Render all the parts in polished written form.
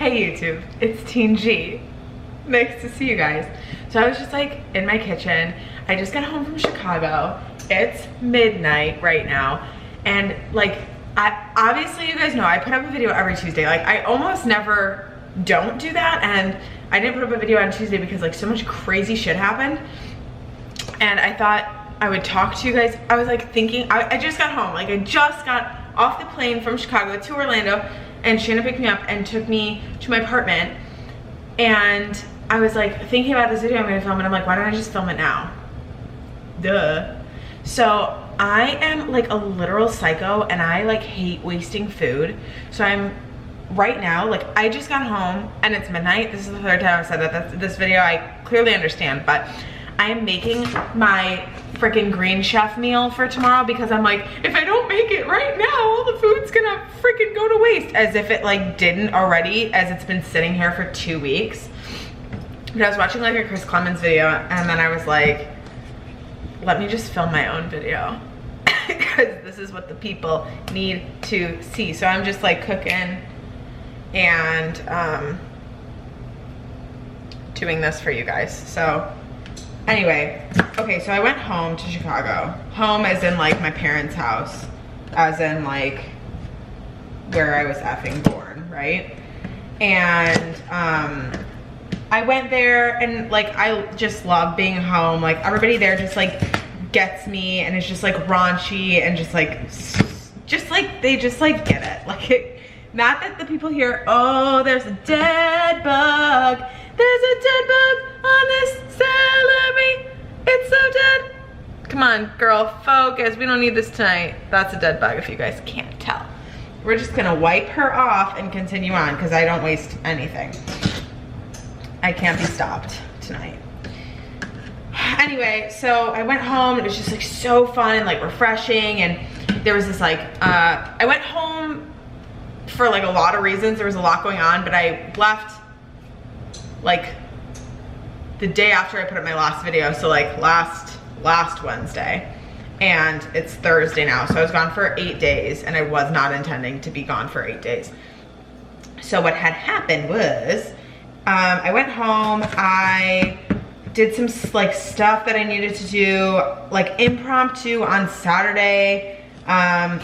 Hey YouTube, it's Teen G. Nice to see you guys. So I was just like in my kitchen. I just got home from Chicago. It's midnight right now. And like, obviously you guys know I put up a video every Tuesday. Like I almost never don't do that. And I didn't put up a video on Tuesday because like so much crazy shit happened. And I thought I would talk to you guys. I was like thinking, I just got home. Like I just got off the plane from Chicago to Orlando, and Shanna picked me up and took me to my apartment. And I was like thinking about this video I'm gonna film, and I'm like, why don't I just film it now? Duh. So I am like a literal psycho, and I like hate wasting food. So I'm right now, like I just got home and it's midnight. This is the third time I've said that. This video I clearly understand, but I am making my freaking Green Chef meal for tomorrow because I'm like, if I don't make it right now, all the food's gonna freaking go to waste, as if it like didn't already, as it's been sitting here for 2 weeks. But I was watching like a Chris Clemens video, and then I was like, let me just film my own video because this is what the people need to see. So I'm just like cooking and doing this for you guys. So anyway, okay, so I went home to Chicago. Home as in like my parents' house, as in like where I was effing born, right? And I went there, and like I just love being home. Like everybody there just like gets me, and it's just like raunchy and just like they just like get it. Like not that the people here, oh, there's a dead bug. There's a dead bug on this celery. It's so dead. Come on, girl, focus. We don't need this tonight. That's a dead bug if you guys can't tell. We're just gonna wipe her off and continue on because I don't waste anything. I can't be stopped tonight. Anyway, so I went home. It was just like so fun and like refreshing. And there was this like, I went home for like a lot of reasons. There was a lot going on, but I left like the day after I put up my last video, so like last Wednesday, and it's Thursday now, so I was gone for 8 days, and I was not intending to be gone for 8 days. So what had happened was I went home, I did some like stuff that I needed to do, like impromptu on Saturday. I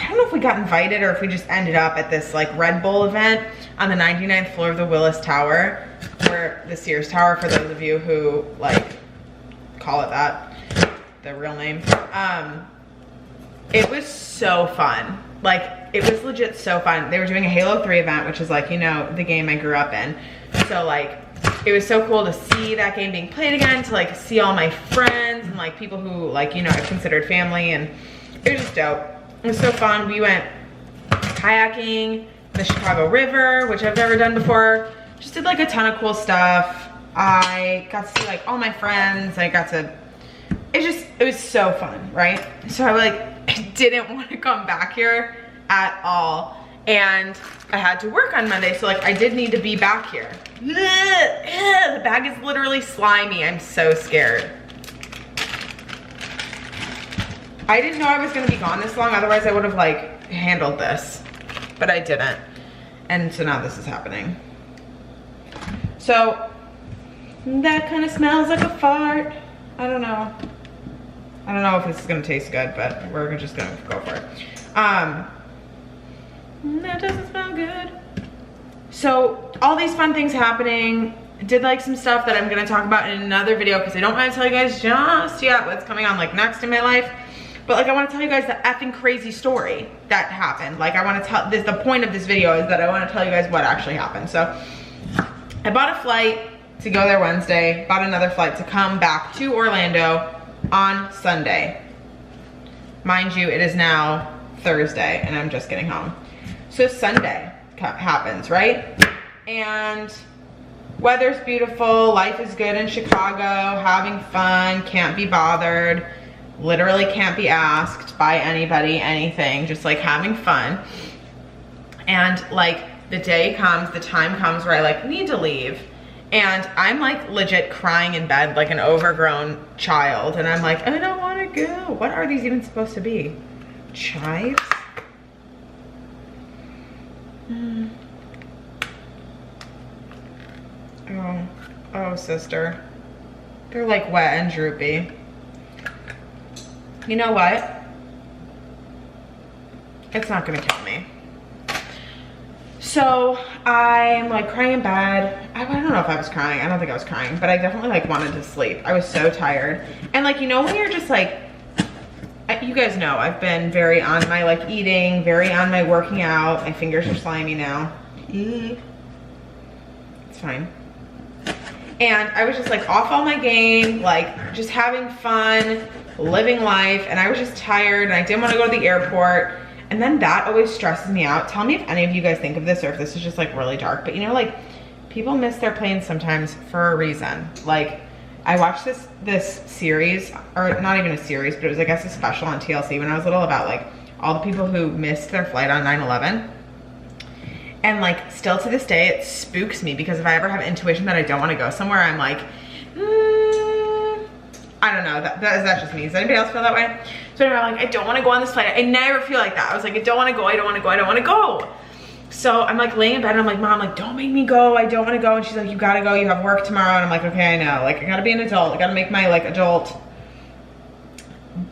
don't know if we got invited or if we just ended up at this like Red Bull event on the 99th floor of the Willis Tower, or the Sears Tower for those of you who like call it that, the real name. It was so fun. Like it was legit so fun. They were doing a Halo 3 event, which is like, you know, the game I grew up in. So like it was so cool to see that game being played again, to like see all my friends and like people who like, you know, I've considered family, and it was just dope. It was so fun. We went kayaking in the Chicago River, which I've never done before. Just did like a ton of cool stuff. I got to see like all my friends. I got to, it was so fun, right? So I didn't want to come back here at all. And I had to work on Monday, so like I did need to be back here. The bag is literally slimy. I'm so scared. I didn't know I was gonna be gone this long, otherwise I would have like handled this, but I didn't. And so now this is happening. So that kind of smells like a fart. I don't know if this is gonna taste good, but we're just gonna go for it. That doesn't smell good. So all these fun things happening. Did like some stuff that I'm gonna talk about in another video because I don't want to tell you guys just yet what's coming on like next in my life. But like I want to tell you guys the effing crazy story that happened. Like I want to tell this, the point of this video is that I want to tell you guys what actually happened. So I bought a flight to go there Wednesday, bought another flight to come back to Orlando on Sunday. Mind you, it is now Thursday and I'm just getting home. So Sunday happens, right? And weather's beautiful, life is good in Chicago, having fun, can't be bothered. Literally can't be asked by anybody anything, just like having fun. And like the day comes, the time comes where I like need to leave, and I'm like legit crying in bed like an overgrown child, and I'm like, I don't want to go. What are these even supposed to be? Chives? Oh, sister. They're like wet and droopy. You know what? It's not gonna kill me. So I'm like crying in bed. I don't know if I was crying. I don't think I was crying, but I definitely like wanted to sleep. I was so tired. And like, you know, when you're just like, you guys know, I've been very on my like eating, very on my working out. My fingers are slimy now. It's fine. And I was just like off all my game, like just having fun, living life. And I was just tired and I didn't want to go to the airport. And then that always stresses me out. Tell me if any of you guys think of this or if this is just like really dark. But you know, like people miss their planes sometimes for a reason. Like I watched this series, or not even a series, but it was I guess a special on TLC when I was little about like all the people who missed their flight on 9/11. And like still to this day, it spooks me because if I ever have intuition that I don't want to go somewhere, I'm like, I don't know, that's just me. Does anybody else feel that way? So anyway, I'm like, I don't want to go on this flight. I never feel like that. I was like, I don't want to go, I don't want to go, I don't want to go. So I'm like laying in bed and I'm like, Mom, like don't make me go, I don't want to go. And she's like, you gotta go, you have work tomorrow. And I'm like, okay, I know, like I gotta be an adult, I gotta make my like adult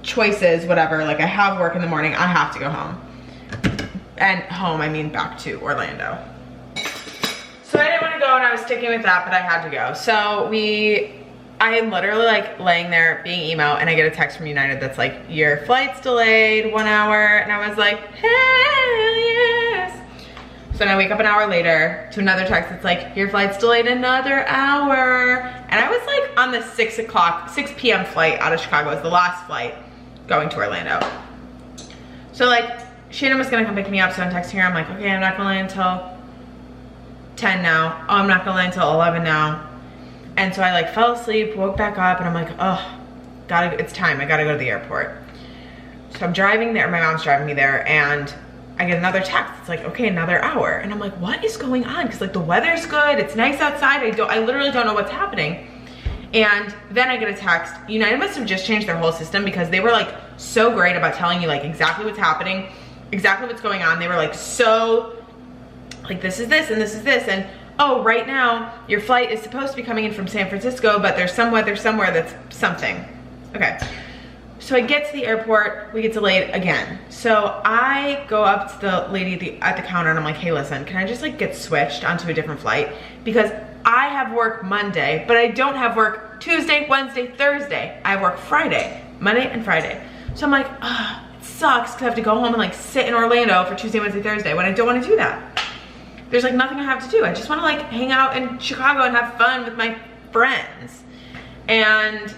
choices, whatever. Like I have work in the morning, I have to go home. And home, I mean back to Orlando. So I didn't want to go and I was sticking with that, but I had to go. So I am literally like laying there being emo and I get a text from United that's like, your flight's delayed 1 hour. And I was like, hell yes. So then I wake up an hour later to another text that's like, your flight's delayed another hour. And I was like on the 6 p.m. flight out of Chicago. It was the last flight going to Orlando. So like Shannon was gonna come pick me up, so I'm texting her. I'm like, okay, I'm not gonna land until 10 now. Oh, I'm not gonna land until 11 now. And so I like fell asleep, woke back up, and I'm like, oh, it's time, I gotta go to the airport. So I'm driving there, my mom's driving me there, and I get another text. It's like, okay, another hour. And I'm like, what is going on? Because like the weather's good, it's nice outside. I literally don't know what's happening. And then I get a text. United must have just changed their whole system because they were like so great about telling you like exactly what's happening, exactly what's going on. They were like so like this is this and this is this, and oh, right now your flight is supposed to be coming in from San Francisco, but there's some weather somewhere that's something. Okay, so I get to the airport, we get delayed again. So I go up to the lady at the counter and I'm like, hey listen, can I just like get switched onto a different flight? Because I have work Monday, but I don't have work Tuesday, Wednesday, Thursday. I have work Friday, Monday and Friday. So I'm like, ah, it sucks because I have to go home and like sit in Orlando for Tuesday, Wednesday, Thursday when I don't want to do that. There's like nothing I have to do. I just want to like hang out in Chicago and have fun with my friends. And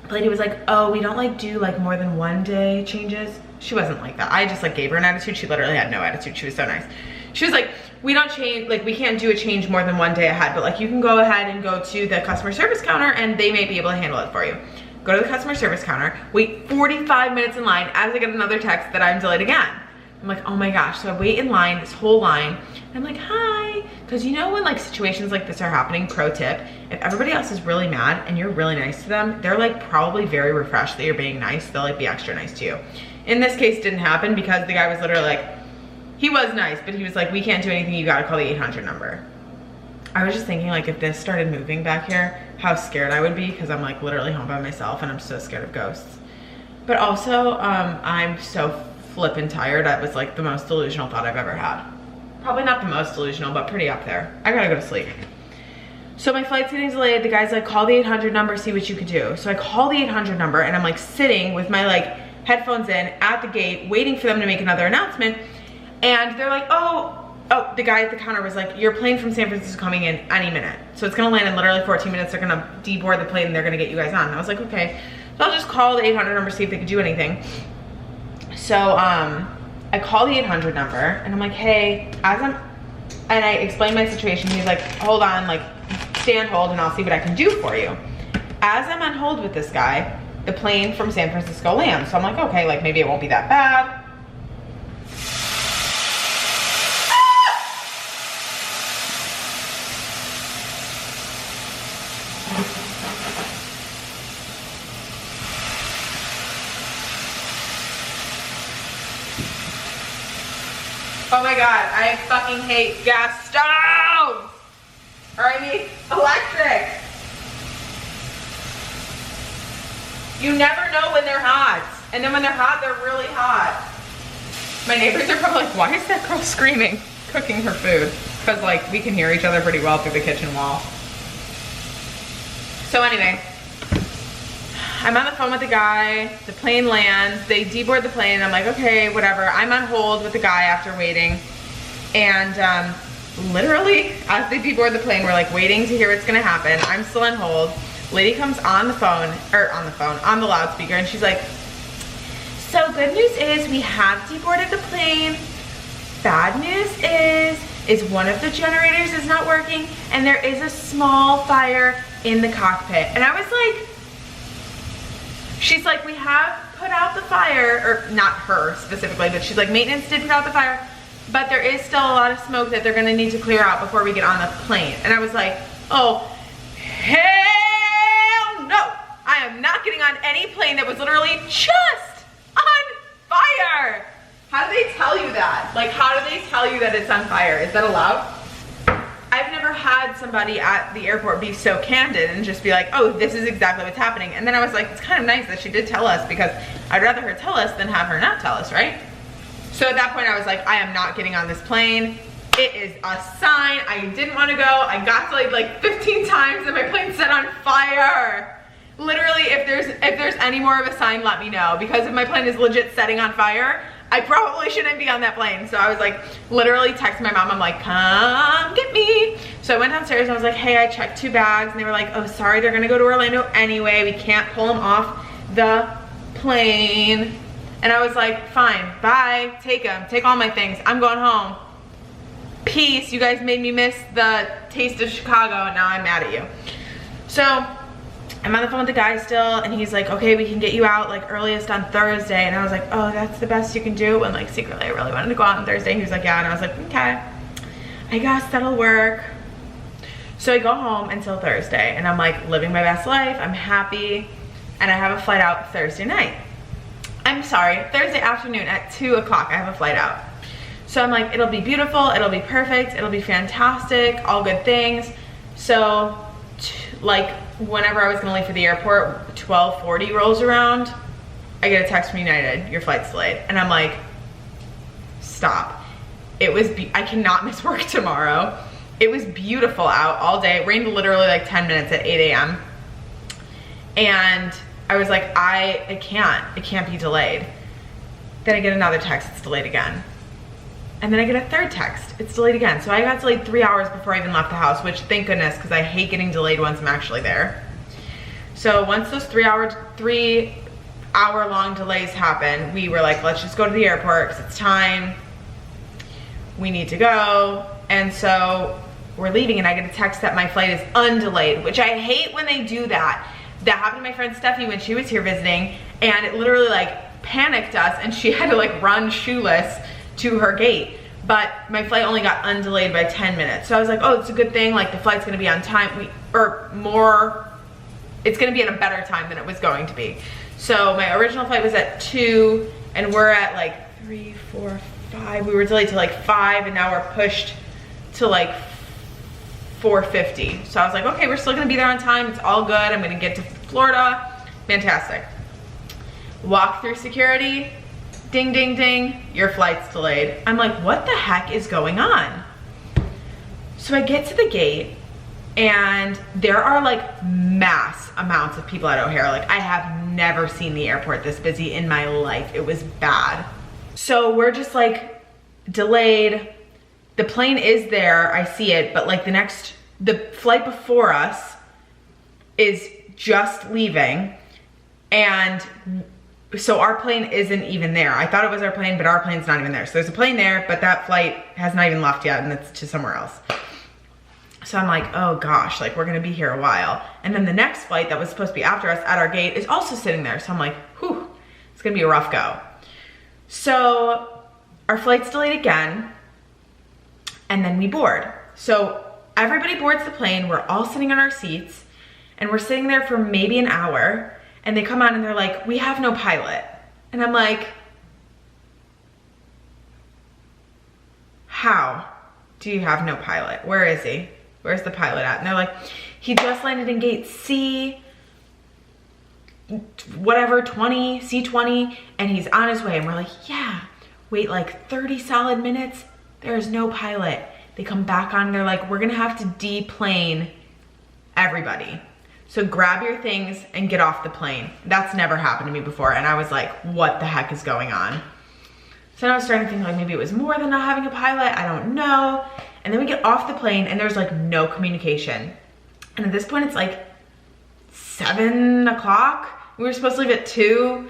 the lady was like, oh, we don't like do like more than 1 day changes. She wasn't like that. I just like gave her an attitude. She literally had no attitude. She was so nice. She was like, we don't change, like we can't do a change more than 1 day ahead, but like you can go ahead and go to the customer service counter and they may be able to handle it for you. Go to the customer service counter, wait 45 minutes in line as I get another text that I'm delayed again. I'm like, oh my gosh. So I wait in line, this whole line, and I'm like, hi. Because you know when like situations like this are happening, pro tip, if everybody else is really mad and you're really nice to them, they're like probably very refreshed that you're being nice. They'll like be extra nice to you. In this case, didn't happen because the guy was literally like, he was nice, but he was like, we can't do anything, you gotta call the 800 number. I was just thinking like if this started moving back here, how scared I would be because I'm like literally home by myself and I'm so scared of ghosts. But also, I'm so flippin' tired. That was like the most delusional thought I've ever had. Probably not the most delusional, but pretty up there. I gotta go to sleep. So my flight's getting delayed. The guy's like, call the 800 number, see what you could do. So I call the 800 number and I'm like sitting with my like headphones in at the gate, waiting for them to make another announcement. And they're like, oh, the guy at the counter was like, your plane from San Francisco coming in any minute. So it's gonna land in literally 14 minutes. They're gonna deboard the plane and they're gonna get you guys on. And I was like, okay. So I'll just call the 800 number, see if they could do anything. So I call the 800 number and I'm like, hey, and I explain my situation. He's like, hold on, like stay on hold and I'll see what I can do for you. As I'm on hold with this guy, the plane from San Francisco lands. So I'm like, okay, like maybe it won't be that bad. Oh my God, I fucking hate gas stoves. or I mean electric. You never know when they're hot. And then when they're hot, they're really hot. My neighbors are probably like, why is that girl screaming, cooking her food? Because like we can hear each other pretty well through the kitchen wall. So anyway, I'm on the phone with the guy, the plane lands, they deboard the plane, I'm like, okay, whatever. I'm on hold with the guy after waiting. And literally, as they deboard the plane, we're like waiting to hear what's gonna happen. I'm still on hold. Lady comes on the phone, on the loudspeaker, and she's like, so good news is we have deboarded the plane. Bad news is one of the generators is not working and there is a small fire in the cockpit. And I was like, she's like, we have put out the fire, or not her specifically, but she's like, maintenance did put out the fire, but there is still a lot of smoke that they're gonna need to clear out before we get on the plane. And I was like, oh, hell no. I am not getting on any plane that was literally just on fire. How do they tell you that? Like, how do they tell you that it's on fire? Is that allowed? I've never had somebody at the airport be so candid and just be like, oh, this is exactly what's happening. And then I was like, it's kind of nice that she did tell us, because I'd rather her tell us than have her not tell us, right? So at that point I was like, I am not getting on this plane. It is a sign. I didn't want to go. I got delayed like 15 times and my plane set on fire. Literally, if there's any more of a sign, let me know, because if my plane is legit setting on fire, I probably shouldn't be on that plane. So I was like, literally texting my mom, I'm like, come get me. So I went downstairs and I was like, hey, I checked 2 bags. And they were like, oh, sorry, they're gonna go to Orlando anyway. We can't pull them off the plane. And I was like, fine, bye, take them, take all my things. I'm going home. Peace, you guys made me miss the taste of Chicago and now I'm mad at you. So I'm on the phone with the guy still, and he's like, okay, we can get you out like earliest on Thursday. And I was like, oh, that's the best you can do? And like secretly I really wanted to go out on Thursday. He was like, yeah. And I was like, okay, I guess that'll work. So I go home until Thursday and I'm like living my best life. I'm happy. And I have a flight out Thursday night. I'm sorry, Thursday afternoon at 2 o'clock, I have a flight out. So I'm like, it'll be beautiful, it'll be perfect, it'll be fantastic, all good things. So like whenever I was gonna leave for the airport, 12:40 rolls around, I get a text from United, your flight's delayed. And I'm like, stop. I cannot miss work tomorrow. It was beautiful out all day. It rained literally like 10 minutes at 8 a.m. And I was like, it can't be delayed. Then I get another text, it's delayed again. And then I get a third text, it's delayed again. So I got delayed 3 hours before I even left the house, which thank goodness, because I hate getting delayed once I'm actually there. So once those 3 hour long delays happen, we were like, let's just go to the airport because it's time. We need to go. And so we're leaving and I get a text that my flight is undelayed, which I hate when they do that. That happened to my friend Stephanie when she was here visiting, and it literally like panicked us and she had to like run shoeless to her gate. But my flight only got undelayed by 10 minutes. So I was like, oh, it's a good thing, like the flight's gonna be on time, it's gonna be at a better time than it was going to be. So my original flight was at 2 and we're at like 3, 4, 5. We were delayed to like 5 and now we're pushed to like 4:50. So I was like, okay, we're still gonna be there on time. It's all good. I'm gonna get to Florida. Fantastic. Walk through security. Ding, ding, ding. Your flight's delayed. I'm like, what the heck is going on? So I get to the gate and there are like mass amounts of people at O'Hare. Like I have never seen the airport this busy in my life. It was bad. So we're just like delayed. The plane is there, I see it, but like the flight before us is just leaving, and so our plane isn't even there. I thought it was our plane, but our plane's not even there. So there's a plane there, but that flight has not even left yet, and it's to somewhere else. So I'm like, oh gosh, like we're gonna be here a while. And then the next flight that was supposed to be after us at our gate is also sitting there. So I'm like, whew, it's gonna be a rough go. So our flight's delayed again, and then we board. So everybody boards the plane, we're all sitting on our seats, and we're sitting there for maybe an hour, and they come out and they're like, we have no pilot. And I'm like, how do you have no pilot? Where is he? where's the pilot at? And they're like, he just landed in gate C, whatever, 20, C20, and he's on his way. And we're like, yeah, wait like 30 solid minutes. There's no pilot. They come back on, they're like, we're gonna have to deplane everybody. So grab your things and get off the plane. That's never happened to me before. And I was like, what the heck is going on? So I was starting to think like maybe it was more than not having a pilot, I don't know. And then we get off the plane and there's like no communication. And at this point it's like 7 o'clock. We were supposed to leave at 2.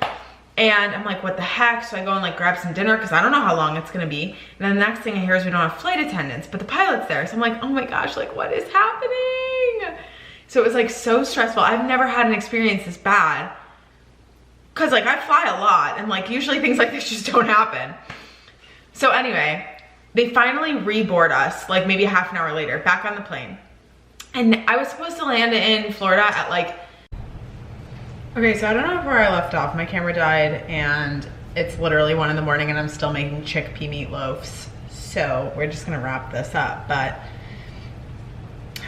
And I'm like, what the heck? So I go and like grab some dinner because I don't know how long it's gonna be. And then the next thing I hear is we don't have flight attendants, but the pilot's there. So I'm like, oh my gosh, like what is happening? So it was like so stressful. I've never had an experience this bad. Cause like I fly a lot and like usually things like this just don't happen. So anyway, they finally reboard us like maybe half an hour later, back on the plane. And I was supposed to land in Florida at like, okay, so I don't know where I left off. My camera died and it's literally 1 in the morning and I'm still making chickpea meatloafs. So we're just gonna wrap this up. But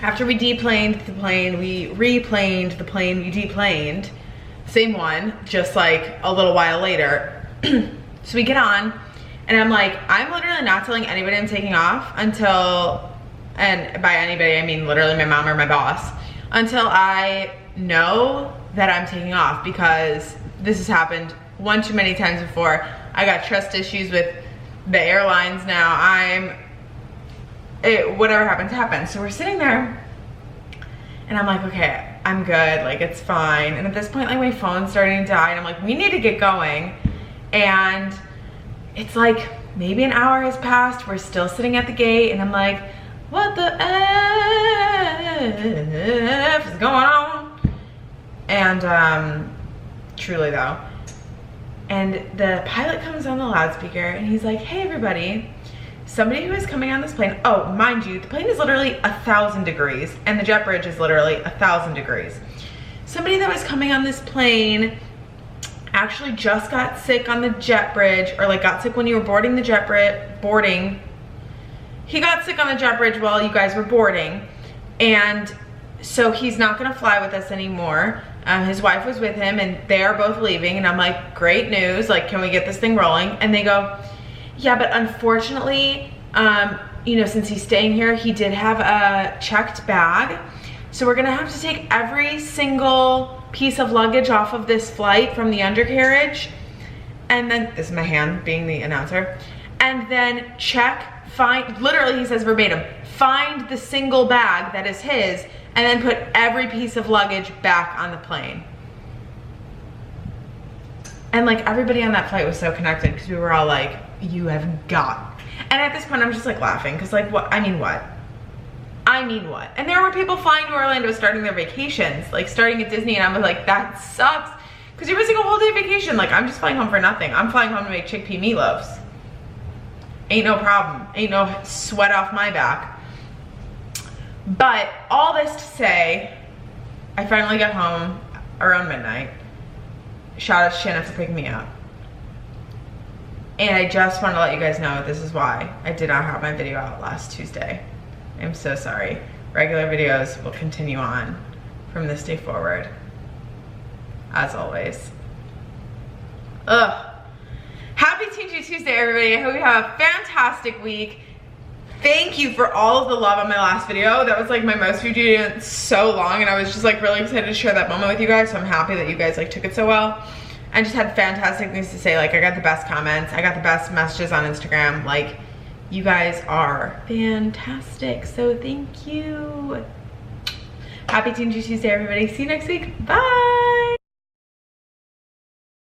after we deplaned the plane, we replaned the plane we deplaned. Same one, just like a little while later. So we get on and I'm like, I'm literally not telling anybody I'm taking off until, and by anybody I mean literally my mom or my boss, until I know that I'm taking off, because this has happened one too many times before. I got trust issues with the airlines now. Whatever happens, happens. So we're sitting there and I'm like, okay, I'm good, like it's fine. And at this point, like my phone's starting to die and I'm like, we need to get going. And it's like maybe an hour has passed. We're still sitting at the gate and I'm like, what the F is going on? And truly though, and the pilot comes on the loudspeaker and he's like, hey everybody, somebody who is coming on this plane, oh, mind you, the plane is literally 1,000 degrees and the jet bridge is literally 1,000 degrees. Somebody that was coming on this plane actually just got sick on the jet bridge, or like got sick when you were boarding the jet bridge, he got sick on the jet bridge while you guys were boarding. And so he's not gonna fly with us anymore. His wife was with him and they are both leaving. And I'm like, great news, like, can we get this thing rolling? And they go, yeah, but unfortunately, you know, since he's staying here, he did have a checked bag. So we're gonna have to take every single piece of luggage off of this flight from the undercarriage. And then, this is my hand being the announcer. And then check, find, literally he says verbatim, find the single bag that is his and then put every piece of luggage back on the plane. And like everybody on that flight was so connected because we were all like, you have got. And at this point I'm just like laughing because like what, I mean what? I mean what? And there were people flying to Orlando starting their vacations, like starting at Disney, and I was like, that sucks. Because you're missing a whole day vacation. Like I'm just flying home for nothing. I'm flying home to make chickpea meatloafs. Ain't no problem. Ain't no sweat off my back. But all this to say, I finally got home around midnight. Shout out to Shanna for picking me up. And I just want to let you guys know this is why I did not have my video out last Tuesday. I'm so sorry. Regular videos will continue on from this day forward, as always. Ugh. Happy TNG Tuesday, everybody. I hope you have a fantastic week. Thank you for all of the love on my last video. That was like my most viewed video in so long, and I was just like really excited to share that moment with you guys, so I'm happy that you guys like took it so well. I just had fantastic things to say. Like I got the best comments, I got the best messages on Instagram. Like you guys are fantastic, so thank you. Happy TNG Tuesday, everybody. See you next week. Bye.